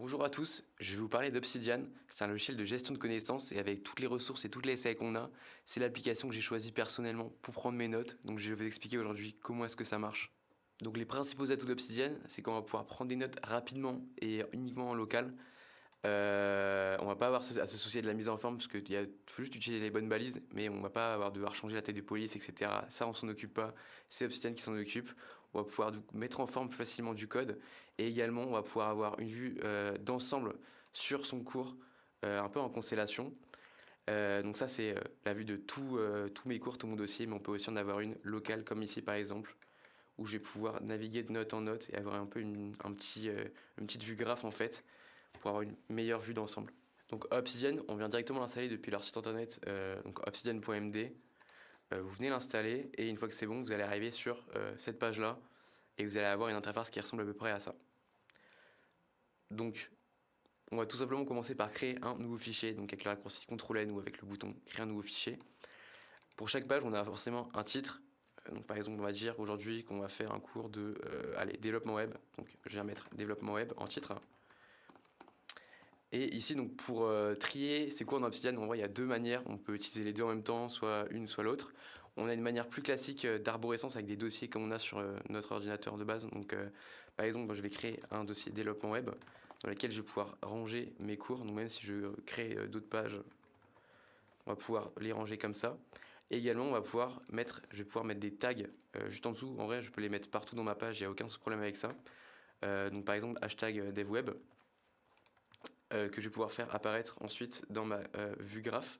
Bonjour à tous, je vais vous parler d'Obsidian. C'est un logiciel de gestion de connaissances et avec toutes les ressources et toutes les SAE qu'on a, c'est l'application que j'ai choisie personnellement pour prendre mes notes. Donc je vais vous expliquer aujourd'hui comment est-ce que ça marche. Donc les principaux atouts d'Obsidian, c'est qu'on va pouvoir prendre des notes rapidement et uniquement en local. On va pas avoir à se soucier de la mise en forme parce qu'il faut juste utiliser les bonnes balises, mais on va pas avoir devoir changer la taille de police, etc. Ça, on s'en occupe pas. C'est Obsidian qui s'en occupe. On va pouvoir mettre en forme plus facilement du code et également on va pouvoir avoir une vue d'ensemble sur son cours, un peu en constellation. Donc ça, c'est la vue de tous mes cours, tout mon dossier, mais on peut aussi en avoir une locale comme ici par exemple, où je vais pouvoir naviguer de note en note et avoir un peu une petite vue graphe en fait pour avoir une meilleure vue d'ensemble. Donc Obsidian, on vient directement l'installer depuis leur site internet, donc obsidian.md. Vous venez l'installer et une fois que c'est bon, vous allez arriver sur cette page-là et vous allez avoir une interface qui ressemble à peu près à ça. Donc on va tout simplement commencer par créer un nouveau fichier, donc avec le raccourci CTRL-N ou avec le bouton créer un nouveau fichier. Pour chaque page, on a forcément un titre. Donc par exemple, on va dire aujourd'hui qu'on va faire un cours de développement web. Donc je viens mettre développement web en titre. Et ici, donc pour trier ces cours en Obsidian, en vrai, il y a deux manières. On peut utiliser les deux en même temps, soit une, soit l'autre. On a une manière plus classique d'arborescence avec des dossiers comme on a sur notre ordinateur de base. Donc, par exemple, je vais créer un dossier développement web dans lequel je vais pouvoir ranger mes cours. Donc, même si je crée d'autres pages, on va pouvoir les ranger comme ça. Et également, je vais pouvoir mettre des tags juste en dessous. En vrai, je peux les mettre partout dans ma page, il n'y a aucun problème avec ça. Donc, par exemple, hashtag devweb. Que je vais pouvoir faire apparaître ensuite dans ma vue graph.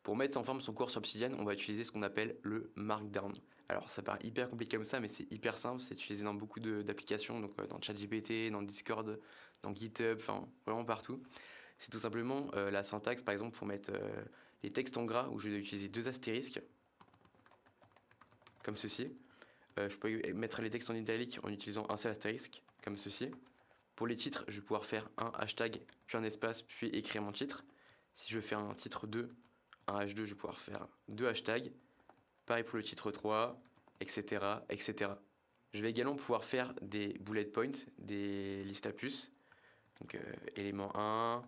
Pour mettre en forme son cours sur Obsidian, on va utiliser ce qu'on appelle le Markdown. Alors ça paraît hyper compliqué comme ça, mais c'est hyper simple, c'est utilisé dans beaucoup d'applications, donc dans ChatGPT, dans Discord, dans GitHub, enfin vraiment partout. C'est tout simplement la syntaxe, par exemple, pour mettre les textes en gras, où je vais utiliser deux astérisques, comme ceci. Je peux mettre les textes en italique en utilisant un seul astérisque, comme ceci. Pour les titres, je vais pouvoir faire un hashtag, puis un espace, puis écrire mon titre. Si je fais un titre 2, un H2, je vais pouvoir faire deux hashtags. Pareil pour le titre 3, etc., etc. Je vais également pouvoir faire des bullet points, des listes à puces. Donc élément 1,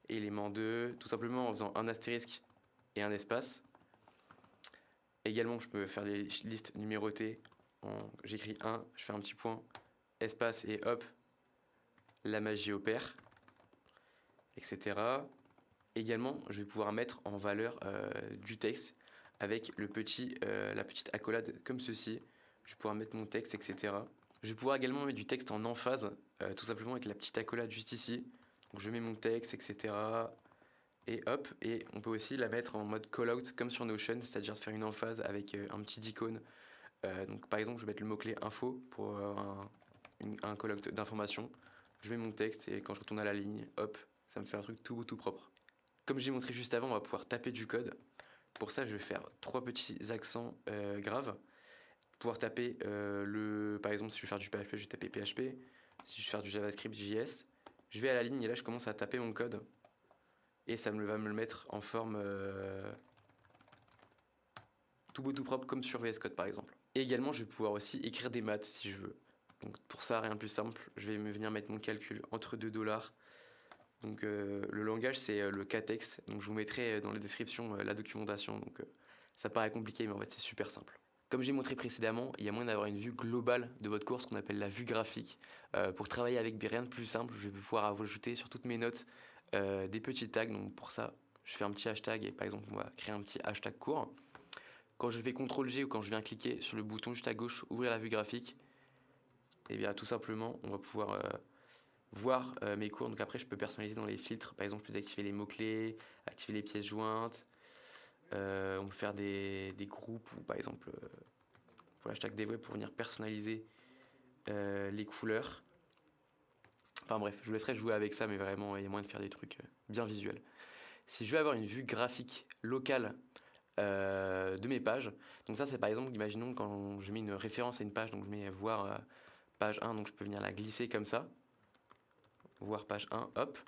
élément 2, tout simplement en faisant un astérisque et un espace. Également, je peux faire des listes numérotées. J'écris 1, je fais un petit point, espace et hop, la magie opère, etc. Également, je vais pouvoir mettre en valeur du texte avec la petite accolade comme ceci. Je vais pouvoir mettre mon texte, etc. Je vais pouvoir également mettre du texte en emphase, tout simplement avec la petite accolade juste ici. Donc je mets mon texte, etc. Et hop, et on peut aussi la mettre en mode callout comme sur Notion, c'est-à-dire faire une emphase avec un petit icône. Donc par exemple, je vais mettre le mot-clé info pour un callout d'information. Je mets mon texte et quand je retourne à la ligne, hop, ça me fait un truc tout beau, tout propre. Comme j'ai montré juste avant, on va pouvoir taper du code. Pour ça, je vais faire trois petits accents graves. Pouvoir taper par exemple, si je veux faire du PHP, je vais taper PHP. Si je veux faire du JavaScript, JS. Je vais à la ligne et là, je commence à taper mon code. Et ça va me le mettre en forme tout beau, tout propre, comme sur VS Code par exemple. Et également, je vais pouvoir aussi écrire des maths si je veux. Donc pour ça, rien de plus simple, je vais venir mettre mon calcul entre $2. Donc le langage c'est le KTeX, donc je vous mettrai dans la description la documentation, donc ça paraît compliqué mais en fait c'est super simple. Comme j'ai montré précédemment, il y a moyen d'avoir une vue globale de votre cours, ce qu'on appelle la vue graphique. Pour travailler avec rien de plus simple, je vais pouvoir ajouter sur toutes mes notes des petits tags, donc pour ça je fais un petit hashtag et par exemple on va créer un petit hashtag court. Quand je fais CTRL-G ou quand je viens cliquer sur le bouton juste à gauche, ouvrir la vue graphique, et bien tout simplement on va pouvoir voir mes cours. Donc après, je peux personnaliser dans les filtres. Par exemple, je peux activer les mots-clés, activer les pièces jointes. On peut faire des groupes ou par exemple pour l'hashtag des web pour venir personnaliser les couleurs. Enfin bref, je vous laisserai jouer avec ça, mais vraiment, il y a moyen de faire des trucs bien visuels. Si je veux avoir une vue graphique locale de mes pages, donc ça c'est par exemple, imaginons quand je mets une référence à une page, donc je mets voir page 1, donc je peux venir la glisser comme ça, voir page 1, hop.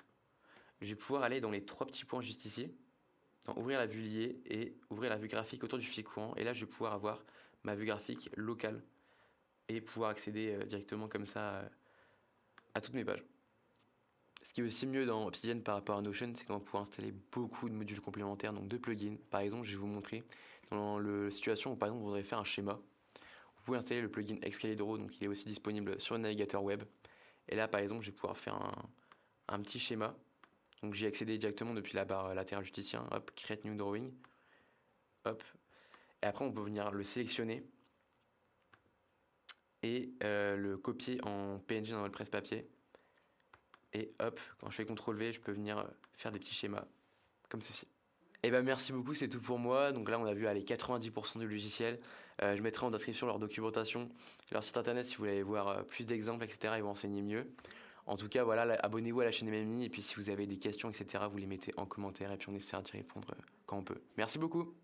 Je vais pouvoir aller dans les trois petits points juste ici, dans ouvrir la vue liée et ouvrir la vue graphique autour du fichier courant. Et là, je vais pouvoir avoir ma vue graphique locale et pouvoir accéder directement comme ça à toutes mes pages. qui est aussi mieux dans Obsidian par rapport à Notion, c'est qu'on va pouvoir installer beaucoup de modules complémentaires, donc de plugins. Par exemple, je vais vous montrer dans la situation où par exemple vous voudrez faire un schéma, vous pouvez installer le plugin Excalidraw, donc il est aussi disponible sur le navigateur web. Et là par exemple, je vais pouvoir faire un petit schéma. Donc j'y ai accédé directement depuis la barre latérale du Titien, hop, Create New Drawing, hop. Et après on peut venir le sélectionner et le copier en PNG dans le presse-papier. Et hop, quand je fais CTRL V, je peux venir faire des petits schémas comme ceci. Et ben merci beaucoup, c'est tout pour moi. Donc là on a vu allez, 90% du logiciel. Je mettrai en description leur documentation, leur site internet si vous voulez aller voir plus d'exemples, etc. Ils vont enseigner mieux. En tout cas, voilà, abonnez-vous à la chaîne MMI et puis si vous avez des questions, etc., vous les mettez en commentaire et puis on essaiera d'y répondre quand on peut. Merci beaucoup.